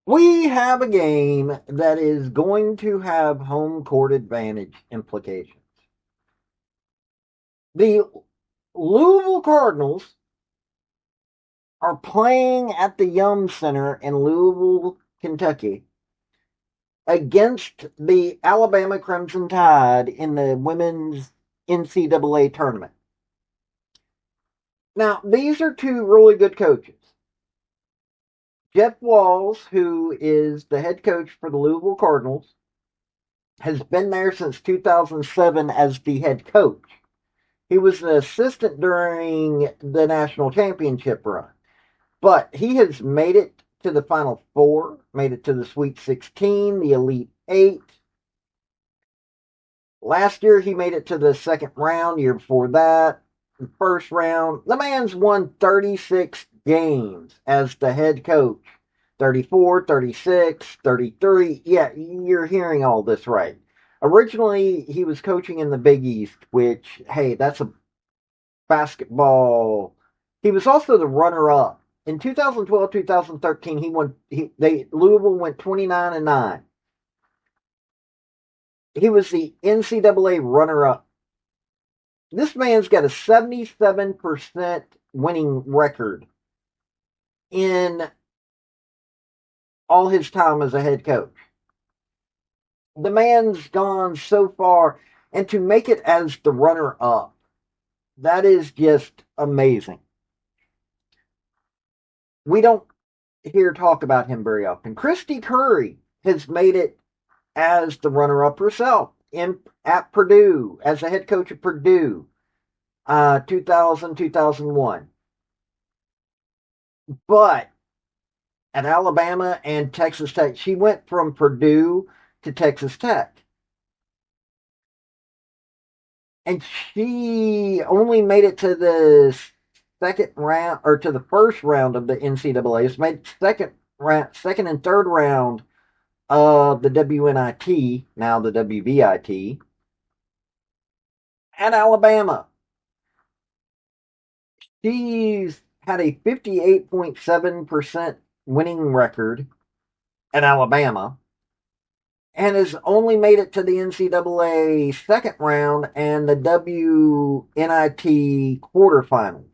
We have a game that is going to have home court advantage implications. The Louisville Cardinals are playing at the Yum Center in Louisville, Kentucky, against the Alabama Crimson Tide in the women's NCAA tournament. Now, these are two really good coaches. Jeff Walls, who is the head coach for the Louisville Cardinals, has been there since 2007 as the head coach. He was an assistant during the national championship run, but he has made it to the Final Four, made it to the Sweet 16, the Elite Eight. Last year, he made it to the second round. Year before that, the first round. The man's won 36 games as the head coach. 34, 36, 33. Yeah, you're hearing all this right. Originally, he was coaching in the Big East, which, hey, that's a basketball. He was also the runner-up. In 2012, 2013, Louisville went 29-9. He was the NCAA runner-up. This man's got a 77% winning record in all his time as a head coach. The man's gone so far, and to make it as the runner-up, that is just amazing. We don't hear talk about him very often. Christy Curry has made it as the runner-up herself at Purdue, as the head coach of Purdue, 2000, 2001. But at Alabama and Texas Tech, she went from Purdue to Texas Tech. And she only made it to the second round, or to the first round of the NCAA. It's made second and third round of the WNIT, now the WVIT, at Alabama. She's had a 58.7% winning record at Alabama and has only made it to the NCAA second round and the WNIT quarterfinals.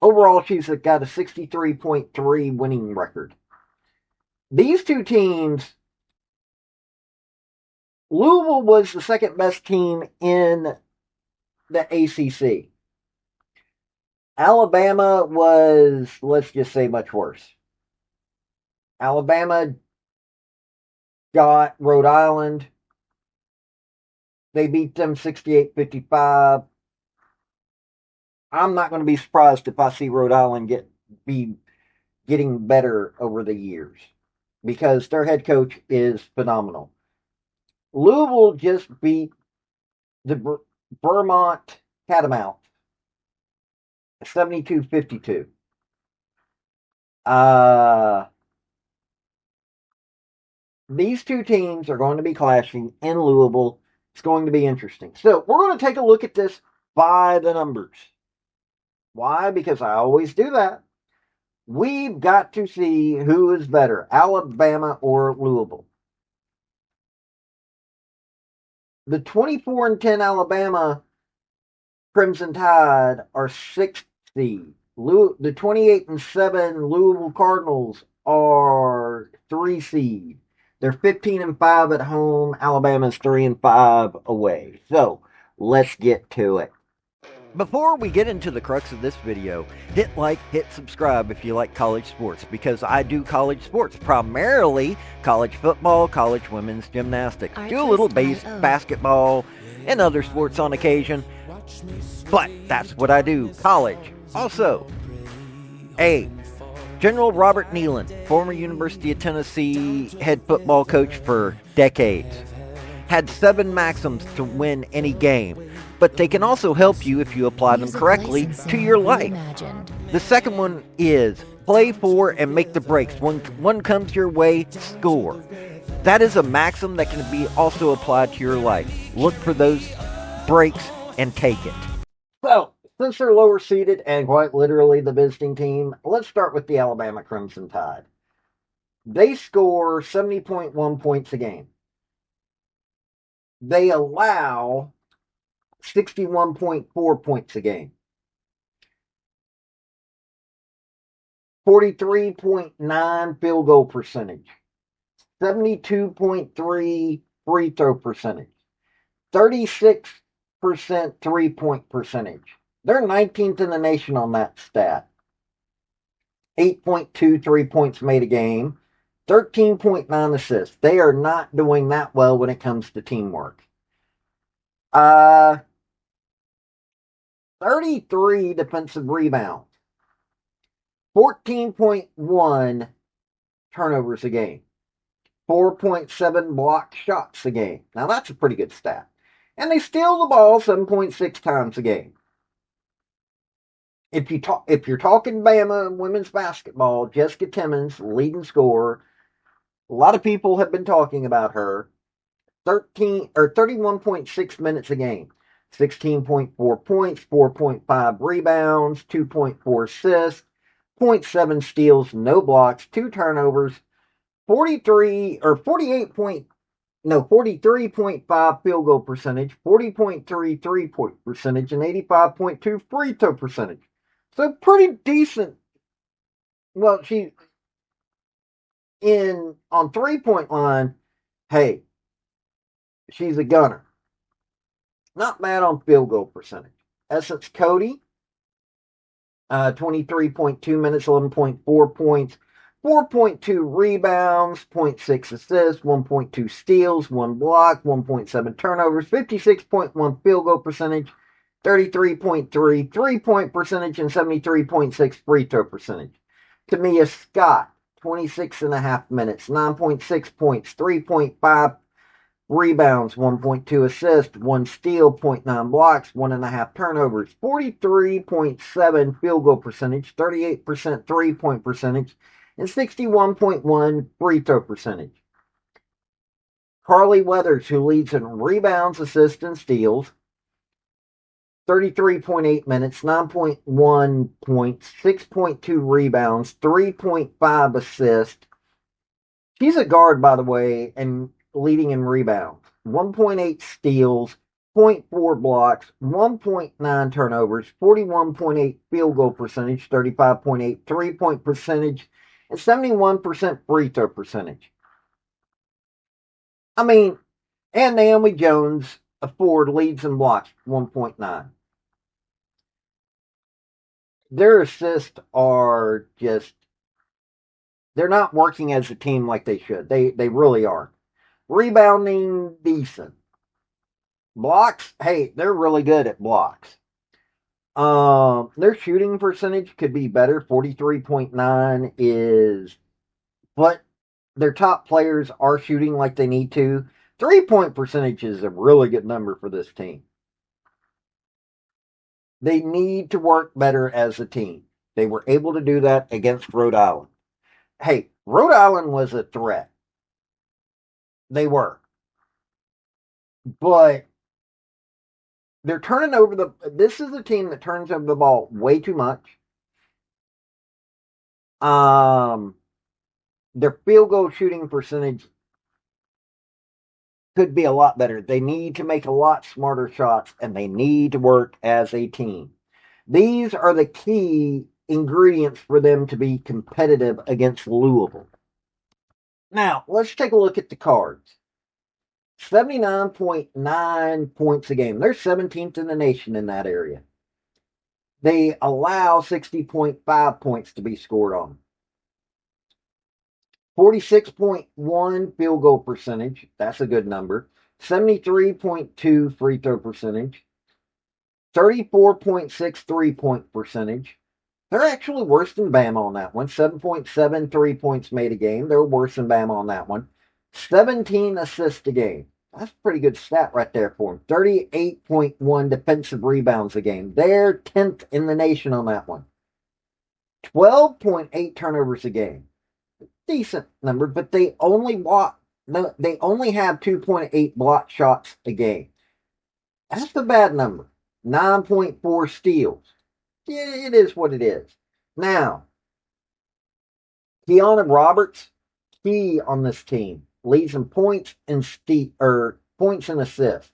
Overall, she's got a 63.3 winning record. These two teams, Louisville was the second best team in the ACC. Alabama was, let's just say, much worse. Alabama got Rhode Island. They beat them 68-55. I'm not going to be surprised if I see Rhode Island be getting better over the years because their head coach is phenomenal. Louisville just beat the Vermont Catamounts 72-52. These two teams are going to be clashing in Louisville. It's going to be interesting. So we're going to take a look at this by the numbers. Why? Because I always do that. We've got to see who is better, Alabama or Louisville. The 24-10 Alabama Crimson Tide are 6th seed. The 28-7 Louisville Cardinals are 3 seed. They're 15-5 at home. Alabama's 3-5 away. So let's get to it. Before we get into the crux of this video, hit like, hit subscribe if you like college sports, because I do college sports, primarily college football, college women's gymnastics, do a little basketball and other sports on occasion, but that's what I do, college. Also, General Robert Neyland, former University of Tennessee head football coach for decades, had 7 maxims to win any game, but they can also help you if you apply them correctly to your life. The second one is play for and make the breaks. When one comes your way, score. That is a maxim that can be also applied to your life. Look for those breaks and take it. So Since they're lower seeded and quite literally the visiting team, let's start with the Alabama Crimson Tide. They score 70.1 points a game. They allow 61.4 points a game. 43.9 field goal percentage. 72.3 free throw percentage. 36% 3-point percentage. They're 19th in the nation on that stat. 8.2 3-points made a game. 13.9 assists. They are not doing that well when it comes to teamwork. 33 defensive rebounds. 14.1 turnovers a game. 4.7 block shots a game. Now that's a pretty good stat. And they steal the ball 7.6 times a game. If you're talking Bama women's basketball, Jessica Timmons, leading scorer, a lot of people have been talking about her. 31.6 minutes a game. 16.4 points, 4.5 rebounds, 2.4 assists, 0.7 steals, no blocks, 2 turnovers, 43.5 field goal percentage, 40.3 3-point percentage, and 85.2 free throw percentage. So pretty decent. Well, she on 3-point line, hey, she's a gunner. Not bad on field goal percentage. Essence Cody, 23.2 minutes, 11.4 points, 4.2 rebounds, 0.6 assists, 1.2 steals, 1 block, 1.7 turnovers, 56.1 field goal percentage, 33.3 3-point percentage, and 73.6 free throw percentage. Tamia Scott, 26.5 minutes, 9.6 points, 3.5 rebounds, 1.2 assists, 1 steal, 0.9 blocks, 1.5 turnovers, 43.7 field goal percentage, 38% 3-point percentage, and 61.1 free throw percentage. Carly Weathers, who leads in rebounds, assists, and steals, 33.8 minutes, 9.1 points, 6.2 rebounds, 3.5 assists. She's a guard, by the way, and leading in rebounds. 1.8 steals, 0.4 blocks, 1.9 turnovers, 41.8 field goal percentage, 35.8 3-point percentage, and 71% free throw percentage. I mean, and Naomi Jones, a forward, leads in blocks, 1.9. Their assists are just, they're not working as a team like they should. They really aren't. Rebounding, decent. Blocks, hey, they're really good at blocks. Their shooting percentage could be better. 43.9 is, but their top players are shooting like they need to. 3-point percentage is a really good number for this team. They need to work better as a team. They were able to do that against Rhode Island. Hey, Rhode Island was a threat. They were. But they're turning over this is a team that turns over the ball way too much. Their field goal shooting percentage could be a lot better. They need to make a lot smarter shots, and they need to work as a team. These are the key ingredients for them to be competitive against Louisville. Now, let's take a look at the Cards. 79.9 points a game. They're 17th in the nation in that area. They allow 60.5 points to be scored on. 46.1 field goal percentage. That's a good number. 73.2 free throw percentage. 34.6 3-point percentage. They're actually worse than Bama on that one. 7.7 3-points made a game. They're worse than Bama on that one. 17 assists a game. That's a pretty good stat right there for them. 38.1 defensive rebounds a game. They're 10th in the nation on that one. 12.8 turnovers a game. Decent number, but they only have 2.8 block shots a game. That's a bad number. 9.4 steals. Yeah, it is what it is. Now, Keon Roberts, key on this team, leads in points and points and assists.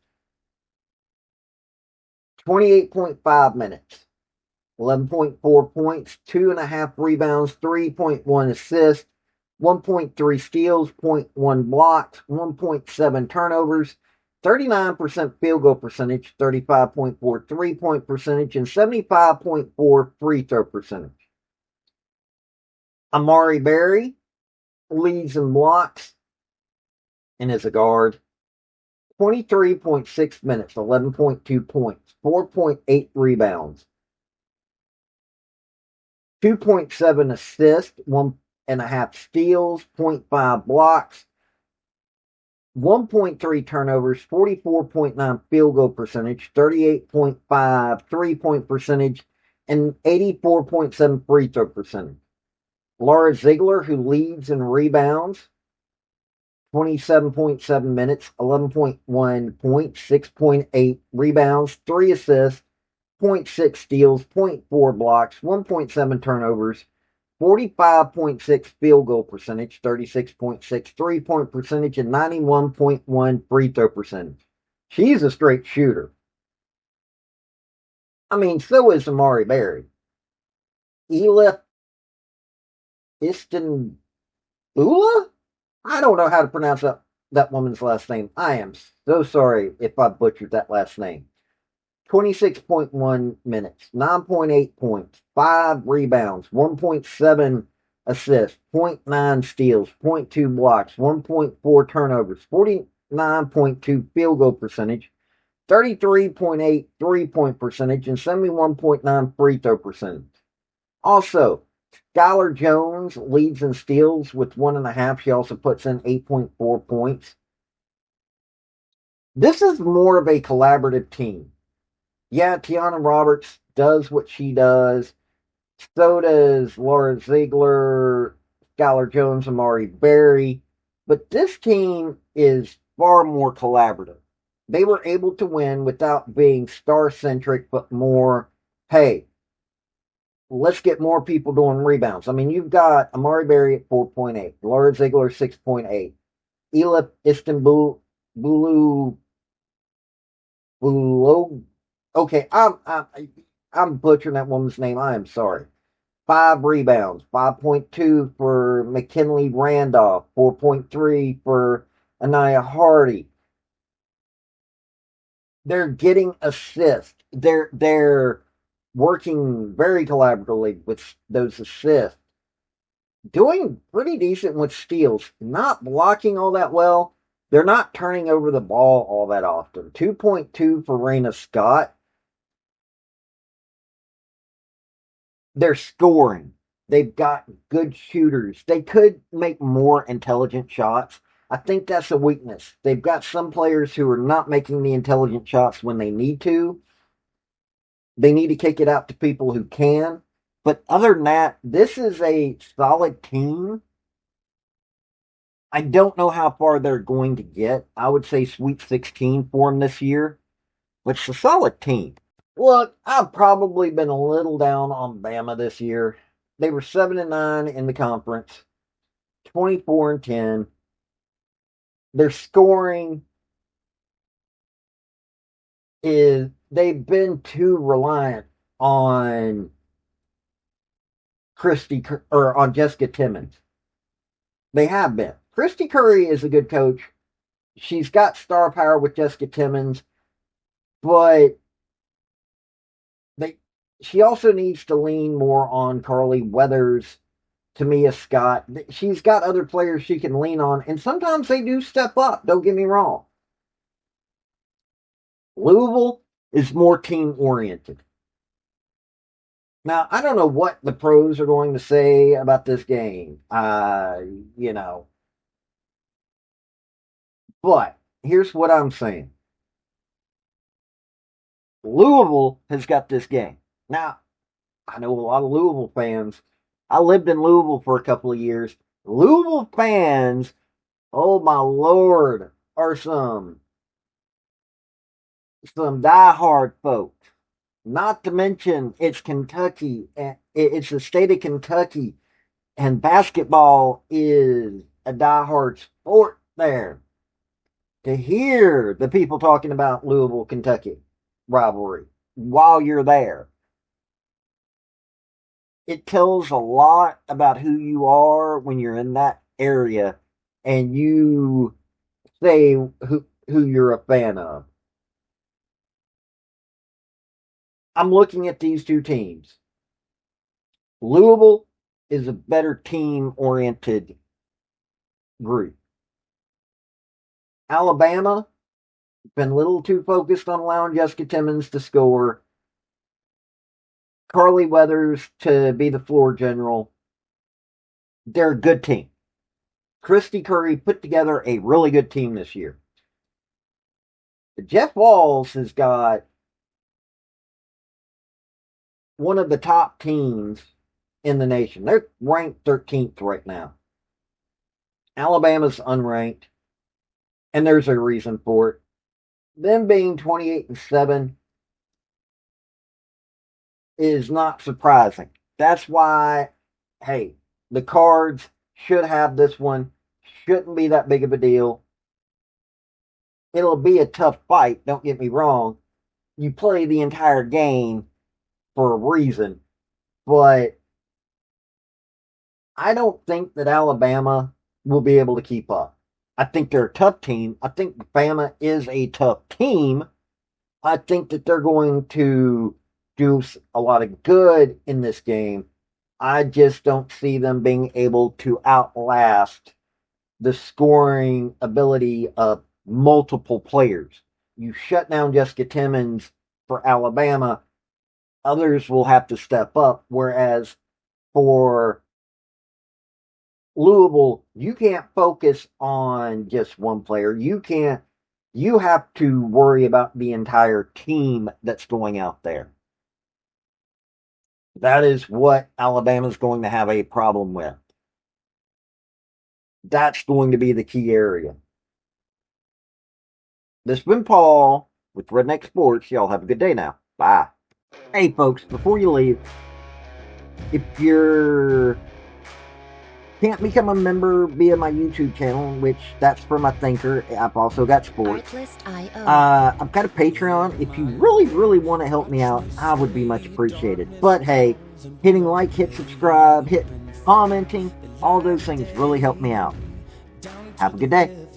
28.5 minutes, 11.4 points, 2.5 rebounds, 3.1 assists, 1.3 steals, 0.1 blocks, 1.7 turnovers, 39% field goal percentage, 35.4 3-point percentage, and 75.4 free throw percentage. Amari Berry leads in blocks and is a guard. 23.6 minutes, 11.2 points, 4.8 rebounds, 2.7 assists, 1.5 steals, 0.5 blocks, 1.3 turnovers, 44.9 field goal percentage, 38.5 3-point percentage, and 84.7 free throw percentage. Laura Ziegler, who leads in rebounds, 27.7 minutes, 11.1 points, 6.8 rebounds, 3 assists, 0.6 steals, 0.4 blocks, 1.7 turnovers, 45.6 field goal percentage, 36.6 3-point percentage, and 91.1 free throw percentage. She's a straight shooter. I mean, so is Amari Berry. Elif Istanbula? I don't know how to pronounce that woman's last name. I am so sorry if I butchered that last name. 26.1 minutes, 9.8 points, 5 rebounds, 1.7 assists, 0.9 steals, 0.2 blocks, 1.4 turnovers, 49.2 field goal percentage, 33.8 3-point percentage, and 71.9 free throw percentage. Also, Skylar Jones leads in steals with 1.5. She also puts in 8.4 points. This is more of a collaborative team. Yeah, Tiana Roberts does what she does. So does Laura Ziegler, Skylar Jones, Amari Berry. But this team is far more collaborative. They were able to win without being star centric, but more, hey, let's get more people doing rebounds. I mean, you've got Amari Berry at 4.8, Laura Ziegler 6.8, Elif Istanbul Bulu Bulo. Okay, I'm butchering that woman's name. I am sorry. 5 rebounds, 5.2 for McKinley Randolph, 4.3 for Anaya Hardy. They're getting assists. They're working very collaboratively with those assists. Doing pretty decent with steals. Not blocking all that well. They're not turning over the ball all that often. 2.2 for Raina Scott. They're scoring. They've got good shooters. They could make more intelligent shots. I think that's a weakness. They've got some players who are not making the intelligent shots when they need to. They need to kick it out to people who can. But other than that, this is a solid team. I don't know how far they're going to get. I would say Sweet 16 for them this year, but it's a solid team. Look, I've probably been a little down on Bama this year. They were 7-9 in the conference, 24-10. Their scoring is they've been too reliant on Christy or on Jessica Timmons. They have been. Christy Curry is a good coach. She's got star power with Jessica Timmons, but they she also needs to lean more on Carly Weathers, Tamia Scott. She's got other players she can lean on, and sometimes they do step up. Don't get me wrong. Louisville is more team oriented. Now, I don't know what the pros are going to say about this game. You know, but here's what I'm saying. Louisville has got this game. Now, I know a lot of Louisville fans. I lived in Louisville for a couple of years. Louisville fans, oh my lord, are some diehard folks. Not to mention, it's Kentucky. It's the state of Kentucky, and basketball is a diehard sport there. To hear the people talking about Louisville, Kentucky rivalry while you're there, it tells a lot about who you are when you're in that area and you say who you're a fan of. I'm looking at these two teams. Louisville is a better team oriented group. Alabama been a little too focused on allowing Jessica Timmons to score, Carly Weathers to be the floor general. They're a good team. Christy Curry put together a really good team this year. Jeff Walls has got one of the top teams in the nation. They're ranked 13th right now. Alabama's unranked, and there's a reason for it. Them being 28-7 is not surprising. That's why, hey, the Cards should have this one. Shouldn't be that big of a deal. It'll be a tough fight, don't get me wrong. You play the entire game for a reason, but I don't think that Alabama will be able to keep up. I think they're a tough team. I think Bama is a tough team. I think that they're going to do a lot of good in this game. I just don't see them being able to outlast the scoring ability of multiple players. You shut down Jessica Timmons for Alabama, others will have to step up. Whereas for Louisville, you can't focus on just one player. You have to worry about the entire team that's going out there. That is what Alabama's going to have a problem with. That's going to be the key area. This has been Paul with Redneck Sports. Y'all have a good day now. Bye. Hey, folks, before you leave, if you can't become a member via my YouTube channel, which that's for my thinker, I've also got sports. I've got a Patreon. If you really, really want to help me out, I would be much appreciated. But hey, hitting like, hit subscribe, hit commenting, all those things really help me out. Have a good day.